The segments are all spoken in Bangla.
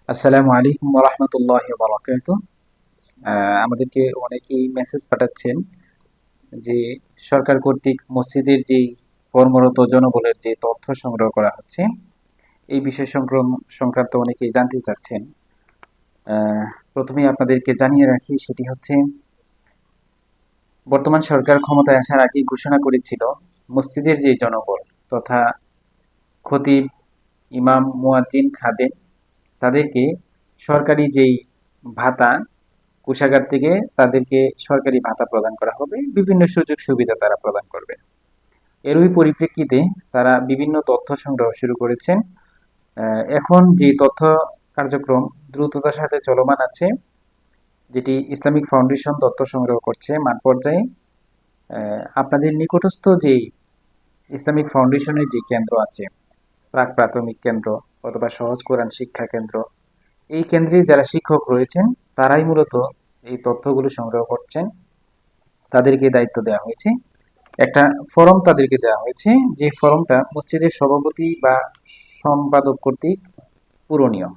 আসসালামু আলাইকুম ওয়া রাহমাতুল্লাহি ওয়া বারাকাতুহু। আমাদেরকে অনেকেই মেসেজ পাঠাচ্ছেন যে সরকার কর্তৃক মসজিদের যেই কর্মরত জনবলের যে তথ্য সংগ্রহ করা হচ্ছে এই বিষয় সংক্রান্ত অনেকেই জানতে চাচ্ছেন। আহ, প্রথমেই আপনাদেরকে জানিয়ে রাখি সেটি হচ্ছে বর্তমান সরকার ক্ষমতায় আসার আগেই ঘোষণা করেছিল মসজিদের যে জনবল তথা খতিব, ইমাম, মুয়াজ্জিন, খাদেম তাদেরকে সরকারি যেই ভাতা কোষাগার থেকে তাদেরকে সরকারি ভাতা প্রদান করা হবে, বিভিন্ন সুযোগ সুবিধা তারা প্রদান করবে। এরই পরিপ্রেক্ষিতে তারা বিভিন্ন তথ্য সংগ্রহ শুরু করেছেন। এখন যে তথ্য কার্যক্রম দ্রুততার সাথে চলমান আছে, যেটি ইসলামিক ফাউন্ডেশন তথ্য সংগ্রহ করছে মাঠ পর্যায়ে। আপনাদের নিকটস্থ যেই ইসলামিক ফাউন্ডেশনের যে কেন্দ্র আছে, প্রাক প্রাথমিক কেন্দ্র অথবা সহজ কোরআন শিক্ষা কেন্দ্র, এই কেন্দ্রে যারা শিক্ষক রয়েছেন তারাই মূলত এই তথ্যগুলো সংগ্রহ করছেন। তাদেরকে দায়িত্ব দেওয়া হয়েছে, একটা ফরম তাদেরকে দেওয়া হয়েছে, যে ফরমটা মসজিদের সভাপতি বা সম্পাদক কর্তৃক পূরণীয়।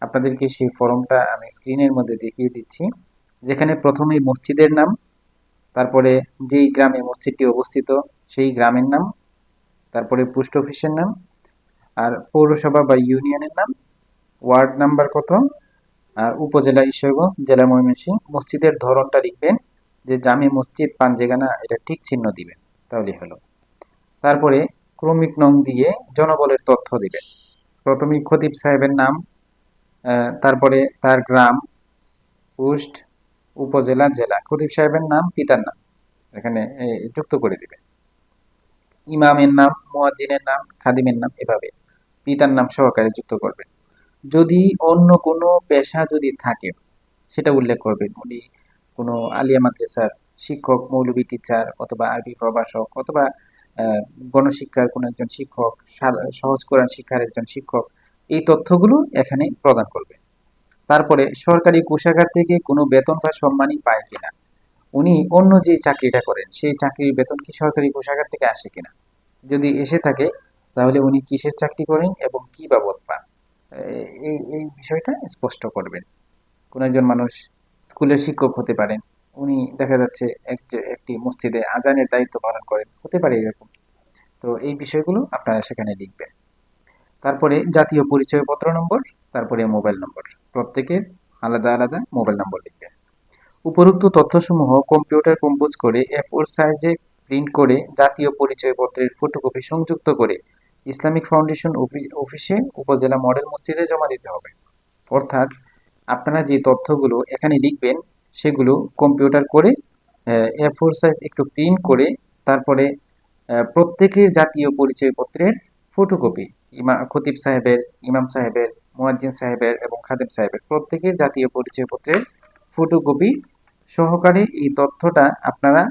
আপনাদেরকে সেই ফরমটা আমি স্ক্রিনের মধ্যে দেখিয়ে দিচ্ছি, যেখানে প্রথমেই মসজিদের নাম, তারপরে যেই গ্রামে মসজিদটি অবস্থিত সেই গ্রামের নাম, তারপরে পোস্ট অফিসের নাম, আর পৌরসভা বা ইউনিয়নের নাম, ওয়ার্ড নাম্বার কত, আর উপজেলা ঈশ্বরগঞ্জ, জেলা ময়মনসিংহ। মসজিদের ধরনটা লিখবেন, যে জামে মসজিদ পাঞ্জেগানা, এটা ঠিক চিহ্ন দিবেন, তাহলে হলো। তারপরে ক্রমিক নং দিয়ে জনবলের তথ্য দিবেন। প্রথমেই খতিব সাহেবের নাম, তারপরে তার গ্রাম, পোস্ট, উপজেলা, জেলা, খতিব সাহেবের নাম, পিতার নাম এখানে যুক্ত করে দিবেন। ইমামের নাম, মুয়াজ্জিনের নাম, খাদিমের নাম, এভাবে পিতার নাম সহকারে যুক্ত করবেন। যদি অন্য কোনো পেশা যদি থাকে সেটা উল্লেখ করবেন। উনি কোনো আলিয়া মাদ্রাসার শিক্ষক, মৌলভী টিচার অথবা আরবি প্রভাষক অথবা আহ, গণশিক্ষার কোনো একজন শিক্ষক, সহজ কোরআন শিক্ষার একজন শিক্ষক, এই তথ্যগুলো এখানে প্রদান করবে। তারপরে সরকারি কোষাগার থেকে কোনো বেতন বা সম্মানী পায় কিনা, উনি অন্য যে চাকরিটা করেন সেই চাকরির বেতন কি সরকারি কোষাগার থেকে আসে কিনা, যদি এসে থাকে তাহলে উনি কিসের চাকরি করেন এবং কি বাবদ পান, এই এই বিষয়টা স্পষ্ট করবেন। কোনো একজন মানুষ স্কুলের শিক্ষক হতে পারেন, উনি দেখা যাচ্ছে একটি মসজিদে আজানের দায়িত্ব পালন করেন, হতে পারে এরকম। তো এই বিষয়গুলো আপনারা সেখানে লিখবেন। তারপরে জাতীয় পরিচয়পত্র নম্বর, তারপরে মোবাইল নম্বর, প্রত্যেকের আলাদা আলাদা মোবাইল নম্বর লিখবেন। উপরোক্ত তথ্যসমূহ কম্পিউটার কম্পোজ করে A4 সাইজে প্রিন্ট করে জাতীয় পরিচয়পত্রের ফটোকপি সংযুক্ত করে ইসলামিক ফাউন্ডেশন অফিসে উপজেলা মডেল মসজিদে জমা দিতে হবে। অর্থাৎ আপনারা যে তথ্যগুলো এখানে লিখবেন সেগুলো কম্পিউটার করে A4 সাইজ একটু প্রিন্ট করে তারপরে প্রত্যেকের জাতীয় পরিচয়পত্রের ফটোকপি, খতিব সাহেবের, ইমাম সাহেবের, মুয়াজ্জিন সাহেবের এবং খাদেম সাহেবের প্রত্যেকের জাতীয় পরিচয়পত্রের ফটোকপি সহকারে এই তথ্যটা আপনারা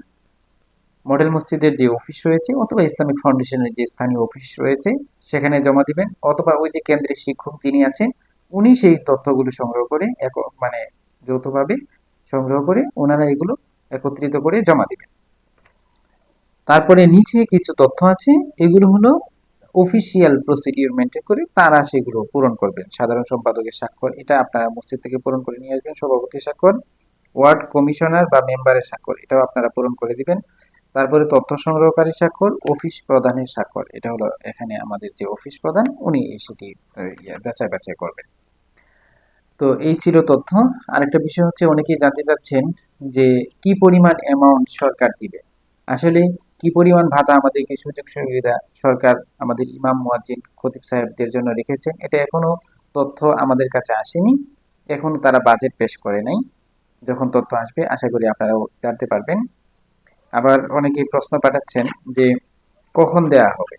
মডেল মসজিদের যে অফিস রয়েছে অথবা ইসলামিক ফাউন্ডেশনের যে স্থানীয় অফিস রয়েছে সেখানে জমা দিবেন, অথবা ওই যে কেন্দ্রের শিক্ষক যিনি আছেন উনি সেই তথ্যগুলো সংগ্রহ করে মানে যৌথভাবে সংগ্রহ করে ওনারা এগুলো একত্রিত করে জমা দিবেন। তারপরে নিচে কিছু তথ্য আছে, এগুলো হলো অফিসিয়াল প্রসিডিউর মেনটেন করে তারা সেগুলো পূরণ করবেন। সাধারণ সম্পাদকের স্বাক্ষর, এটা আপনারা মসজিদ থেকে পূরণ করে নিয়ে আসবেন। সভাপতির স্বাক্ষর, ওয়ার্ড কমিশনার বা মেম্বারের স্বাক্ষর, এটাও আপনারা পূরণ করে দিবেন। তারপরে তথ্য সংগ্রহকারী স্বাক্ষর, অফিস প্রধানের স্বাক্ষর, এটা হলো এখানে আমাদের যে অফিস প্রধান উনি সেটি যাচাই বাছাই করবেন। তো এই ছিল তথ্য। আরেকটা বিষয় হচ্ছে অনেকেই জানতে চাচ্ছেন যে কি পরিমাণ অ্যামাউন্ট সরকার দিবে। আসলে কি পরিমাণ ভাতা আমাদেরকে সুযোগ সুবিধা সরকার আমাদের ইমাম, মুয়াজ্জিন, খতিব সাহেবদের জন্য রেখেছেন, এটা এখনো তথ্য আমাদের কাছে আসেনি। এখনো তারা বাজেট পেশ করে নাই। যখন তথ্য আসবে আশা করি আপনারাও জানতে পারবেন। আবার অনেকেই প্রশ্ন পাঠাচ্ছেন যে কখন দেয়া হবে।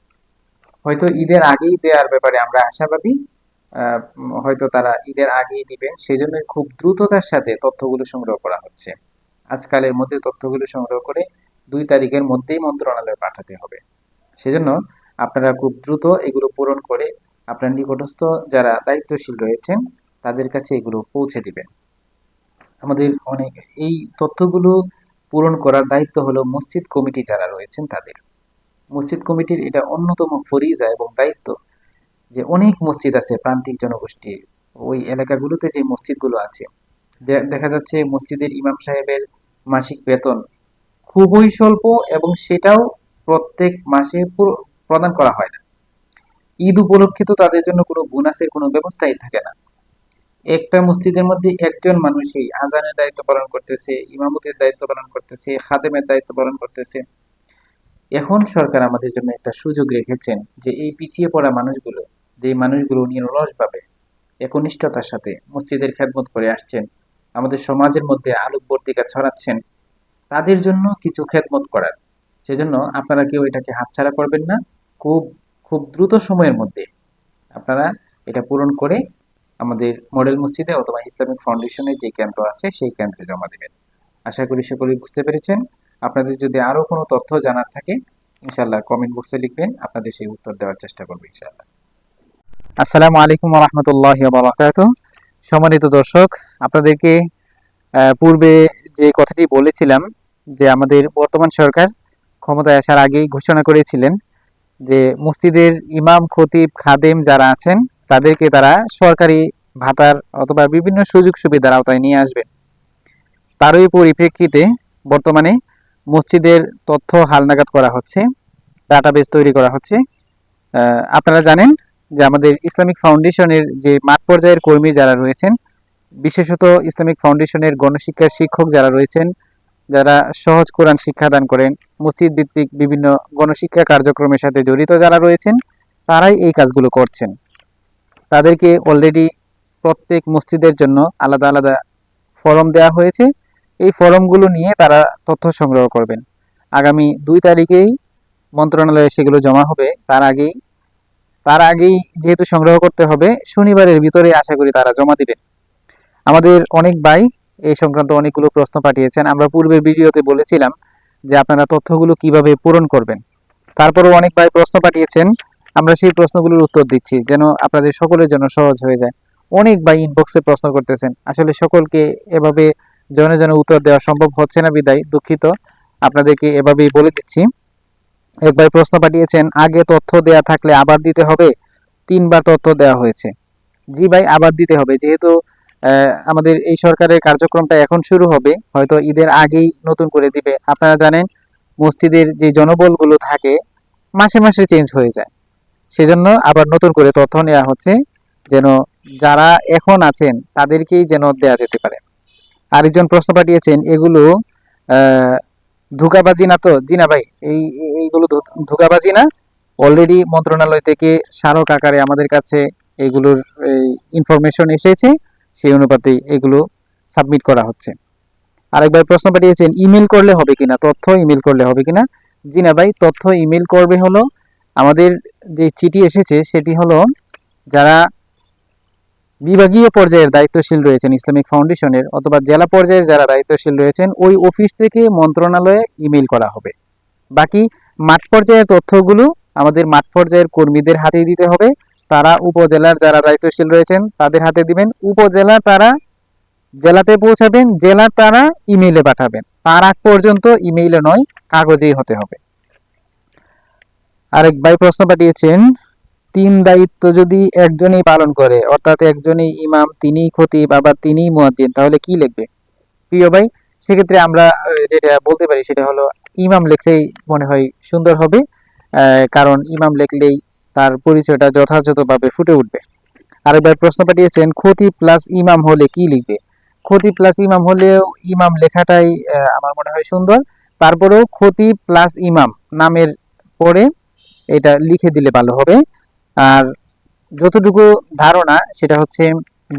হয়তো ঈদের আগেই দেওয়ার ব্যাপারে আমরা আশাবাদী। হয়তো তারা ঈদের আগেই দিবেন, সেই জন্য খুব দ্রুততার সাথে তথ্যগুলো সংগ্রহ করা হচ্ছে। আজকালের মধ্যে তথ্যগুলো সংগ্রহ করে 2 তারিখের মধ্যেই মন্ত্রণালয়ে পাঠাতে হবে। সেজন্য আপনারা খুব দ্রুত এগুলো পূরণ করে আপনার নিকটস্থ যারা দায়িত্বশীল রয়েছেন তাদের কাছে এগুলো পৌঁছে দিবেন। আমাদের অনেক এই তথ্যগুলো পূরণ করার দায়িত্ব হলো মসজিদ কমিটি যারা রয়েছেন তাদের। মসজিদ কমিটির এটা অন্যতম ফরিজা এবং দায়িত্ব, যে অনেক মসজিদ আছে প্রান্তিক জনগোষ্ঠীর, ওই এলাকাগুলোতে যে মসজিদগুলো আছে, দেখা যাচ্ছে মসজিদের ইমাম সাহেবের মাসিক বেতন খুবই স্বল্প, এবং সেটাও প্রত্যেক মাসে প্রদান করা হয় না। ঈদ উপলক্ষে তো তাদের জন্য কোনো বোনাসের কোনো ব্যবস্থাই থাকে না। একটা মসজিদের মধ্যে একজন মানুষই আজানের দায়িত্ব পালন করতেছে, ইমামতির দায়িত্ব পালন করতেছে, খাদেমের দায়িত্ব পালন করতেছে। এখন সরকার আমাদের জন্য একটা সুযোগ রেখেছেন যে এই পিছিয়ে পড়া মানুষগুলো, যে মানুষগুলো নিরলসভাবে একনিষ্ঠতার সাথে মসজিদের খেদমত করে আসছেন, আমাদের সমাজের মধ্যে আলোকবর্তিকা ছড়াচ্ছেন, তাদের জন্য কিছু খেদমত করার। সেজন্য আপনারা কেউ এটাকে হাতছাড়া করবেন না। খুব খুব দ্রুত সময়ের মধ্যে আপনারা এটা পূরণ করে আমাদের মডেল মসজিদে অথবা ইসলামিক ফাউন্ডেশনের যে কেন্দ্র আছে সেই কেন্দ্রে জমা দেবেন। আশা করি সকলেই বুঝতে পেরেছেন। আপনাদের যদি আরো কোনো তথ্য জানার থাকে, ইনশাআল্লাহ কমেন্ট বক্সে লিখবেন, আপনাদের সেই উত্তর দেওয়ার চেষ্টা করবো ইনশাআল্লাহ। আসসালামু আলাইকুম ওয়া রাহমাতুল্লাহি ওয়া বারাকাতুহু। সম্মানিত দর্শক, আপনাদেরকে পূর্বে যে কথাটি বলেছিলাম যে আমাদের বর্তমান সরকার ক্ষমতায় আসার আগেই ঘোষণা করেছিলেন যে মসজিদের ইমাম, খতিব, খাদেম যারা আছেন তাদেরকে তারা সরকারি ভাতার অথবা বিভিন্ন সুযোগ সুবিধার আওতায় নিয়ে আসবেন। তারই পরিপ্রেক্ষিতে বর্তমানে মসজিদের তথ্য হালনাগাদ করা হচ্ছে, ডাটাবেস তৈরি করা হচ্ছে। আপনারা জানেন যে আমাদের ইসলামিক ফাউন্ডেশনের যে মাঠ পর্যায়ের কর্মী যারা রয়েছেন, বিশেষত ইসলামিক ফাউন্ডেশনের গণশিক্ষার শিক্ষক যারা রয়েছেন, যারা সহজ কোরআন শিক্ষাদান করেন, মসজিদ ভিত্তিক বিভিন্ন গণশিক্ষা কার্যক্রমের সাথে জড়িত যারা রয়েছেন, তারাই এই কাজগুলো করছেন। তাদেরকে অলরেডি প্রত্যেক মসজিদের জন্য আলাদা আলাদা ফরম দেওয়া হয়েছে। এই ফরমগুলো নিয়ে তারা তথ্য সংগ্রহ করবেন। আগামী 2 তারিখেই মন্ত্রণালয়ে সেগুলো জমা হবে। তার আগেই যেহেতু সংগ্রহ করতে হবে, শনিবারের ভিতরে আশা করি তারা জমা দিবেন। আমাদের অনেক ভাই এই সংক্রান্ত অনেকগুলো প্রশ্ন পাঠিয়েছেন। আমরা পূর্বের ভিডিওতে বলেছিলাম যে আপনারা তথ্যগুলো কিভাবে পূরণ করবেন। তারপরেও অনেক ভাই প্রশ্ন পাঠিয়েছেন, আমরা সেই প্রশ্নগুলোর উত্তর দিচ্ছি যেন আপনাদের সকলের জন্য সহজ হয়ে যায়। অনেক ভাই ইনবক্সে প্রশ্ন করতেছেন, আসলে সকলকে এভাবে জনে জনে উত্তর দেওয়া সম্ভব হচ্ছে না, বিদায় দুঃখিত। আপনাদেরকে এভাবেই বলে দিচ্ছি। এক ভাই প্রশ্ন পাঠিয়েছেন, আগে তথ্য দেয়া থাকলে আবার দিতে হবে? 3বার তথ্য দেওয়া হয়েছে। জি ভাই, আবার দিতে হবে। যেহেতু আমাদের এই সরকারের কার্যক্রমটা এখন শুরু হবে, হয়তো ঈদের আগেই নতুন করে দিবে। আপনারা জানেন মসজিদের যে জনবলগুলো থাকে মাসে মাসে চেঞ্জ হয়ে যায়, সেজন্য আবার নতুন করে তথ্য নেওয়া হচ্ছে যেন যারা এখন আছেন তাদেরকেই যেন দেয়া যেতে পারে। আরেকজন প্রশ্ন পাঠিয়েছেন, এগুলো ধোঁকাবাজি না তো? জি না ভাই, এইগুলো ধোঁকাবাজি না। অলরেডি মন্ত্রণালয় থেকে স্মারক আকারে আমাদের কাছে এগুলোর ইনফরমেশন এসেছে, সেই অনুপাতে এগুলো সাবমিট করা হচ্ছে। আরেকবার প্রশ্ন পাঠিয়েছেন, ইমেল করলে হবে কিনা? তথ্য ইমেল করলে হবে কিনা? জি না ভাই, তথ্য ইমেল করবে হলো আমাদের যে চিঠি এসেছে সেটি হলো যারা বিভাগীয় পর্যায়ের দায়িত্বশীল রয়েছেন ইসলামিক ফাউন্ডেশনের, অথবা জেলা পর্যায়ের যারা দায়িত্বশীল রয়েছেন, ওই অফিস থেকে মন্ত্রণালয়ে ইমেল করা হবে। বাকি মাঠ পর্যায়ের তথ্যগুলো আমাদের মাঠ পর্যায়ের কর্মীদের হাতে দিতে হবে। তারা উপজেলার যারা দায়িত্বশীল রয়েছেন তাদের হাতে দিবেন, উপজেলা তারা জেলাতে পৌঁছাবেন, জেলার তারা ইমেইলে পাঠাবেন। তার আগ পর্যন্ত ইমেইলে নয়, কাগজেই হতে হবে। আরেক ভাই প্রশ্ন পাঠিয়েছেন, 3 দায়িত্ব যদি একজনই পালন করে, অর্থাৎ একজনই ইমাম, তিনিই খতিব, আবার তিনিই মুয়াজ্জিন, তাহলে কি লিখবে? প্রিয় ভাই, সেক্ষেত্রে আমরা যেটা বলতে পারি সেটা হলো ইমাম লিখলেই মনে হয় সুন্দর হবে, কারণ ইমাম লিখলেই তার পরিচয়টা যথাযথভাবে ফুটে উঠবে। আরেকবার প্রশ্ন পাঠিয়েছেন, খতিব প্লাস ইমাম হলে কি লিখবে? খতিব প্লাস ইমাম হলেও ইমাম লেখাটাই আমার মনে হয় সুন্দর। তারপরেও খতিব প্লাস ইমাম নামের পরে এটা লিখে দিলে ভালো হবে। আর যতটুকু ধারণা সেটা হচ্ছে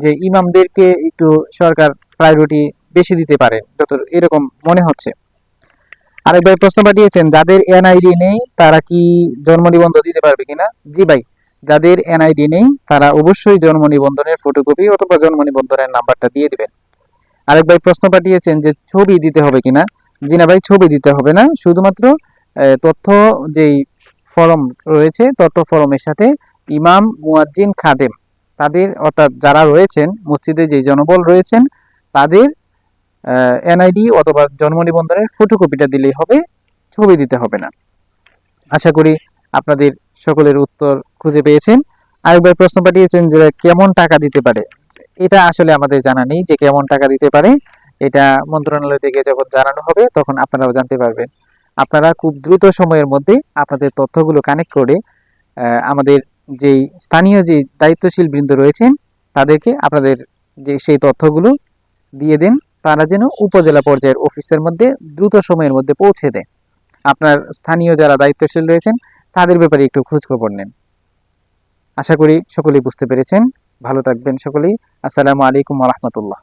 যে ইমামদেরকে একটু সরকার প্রায়োরিটি বেশি দিতে পারে, যত এরকম মনে হচ্ছে। আরেক ভাই প্রশ্ন পাঠিয়েছেন, যাদের এনআইডি নেই তারা কি জন্ম নিবন্ধন দিতে পারবে কিনা? জি ভাই, যাদের এনআইডি নেই তারা অবশ্যই জন্ম নিবন্ধনের ফটোকপি অথবা জন্ম নিবন্ধনের নাম্বারটা দিয়ে দিবেন। আরেক ভাই প্রশ্ন পাঠিয়েছেন যে ছবি দিতে হবে কিনা? জি না ভাই, ছবি দিতে হবে না, শুধুমাত্র তথ্য যেই ফরম রয়েছে তথ্য ফরমের সাথে ইমাম, মুয়াজ্জিন, খাদেম তাদের অর্থাৎ যারা রয়েছেন মসজিদে যে জনবল রয়েছেন তাদের এনআইডি অথবা জন্ম নিবন্ধনের ফটোকপিটা দিলেই হবে, ছবি দিতে হবে না। আশা করি আপনাদের সকলের উত্তর খুঁজে পেয়েছেন। আরেকবার প্রশ্ন পাঠিয়েছেন যে কেমন টাকা দিতে পারে? এটা আসলে আমাদের জানা নেই যে কেমন টাকা দিতে পারে। এটা মন্ত্রণালয় থেকে যখন জানানো হবে তখন আপনারাও জানতে পারবেন। আপনারা খুব দ্রুত সময়ের মধ্যে আপনাদের তথ্যগুলো কানেক্ট করে আমাদের যেই স্থানীয় যে দায়িত্বশীল বৃন্দ রয়েছেন তাদেরকে আপনাদের যে সেই তথ্যগুলো দিয়ে দেন, তারা যেন উপজেলা পর্যায়ের অফিসের মধ্যে দ্রুত সময়ের মধ্যে পৌঁছে দেয়। আপনার স্থানীয় যারা দায়িত্বশীল রয়েছেন তাদের ব্যাপারে একটু খোঁজ খবর নেন। আশা করি সকলেই বুঝতে পেরেছেন। ভালো থাকবেন সকলেই। আসসালামু আলাইকুম ওয়া রাহমাতুল্লাহ।